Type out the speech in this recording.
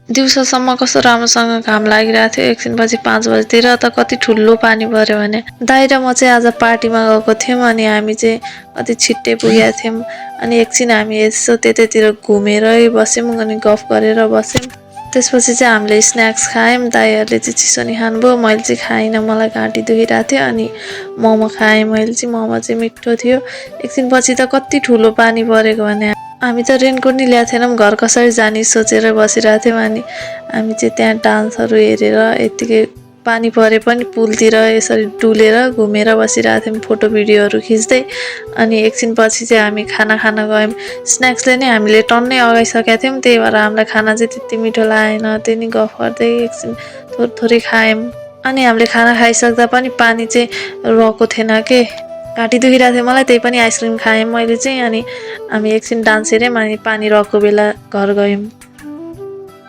दिउँसोसम्म कस्तो राम्रोसँग घाम लागिरहेको थियो। एकछिनपछि 5 बजेतिर त कति ठुलो पानी पर्यो भने। दाइ र म चाहिँ आज पार्टीमा गएको थियौँ अनि हामी चाहिँ कति छिट्टै पुगेका थियौँ। अनि एकछिन हामी यसो त्यतैतिर घुमेरै बस्यौँ अनि गफ गरेर बस्यौँ। त्यसपछि चाहिँ हामीले स्न्याक्स खायौँ। दाइहरूले चाहिँ चिसो नि खानुभयो, मैले चाहिँ खाइनँ, मलाई घाँटी दुखिरहेको थियो। अनि मोमो खाएँ मैले चाहिँ, मोमो चाहिँ मिठो थियो। एकछिनपछि त कति ठुलो पानी परेको भने हामी त रेनकोट नि ल्याएको थिएनौँ, घर कसरी जाने सोचेर बसिरहेको थियौँ। अनि हामी चाहिँ त्यहाँ डान्सहरू हेरेर यत्तिकै पानी परे पनि पुलतिर यसरी डुलेर घुमेर बसिरहेको थियौँ, फोटो भिडियोहरू खिच्दै। अनि एकछिनपछि चाहिँ हामी खाना खान गयौँ। स्न्याक्सले नै हामीले टन्नै अगाइसकेका थियौँ, त्यही भएर हामीलाई खाना चाहिँ त्यति मिठो लागेन। त्यही नि गफ गर्दै एकछिन थोरै खायौँ। अनि हामीले खाना खाइसक्दा पनि पानी चाहिँ रहेको थिएन के, घाँटी दुखिरहेको थियो मलाई, त्यही पनि आइसक्रिम खाएँ मैले चाहिँ। अनि हामी एकछिन डान्स हेऱ्यौँ अनि पानी रहेको बेला घर गयौँ।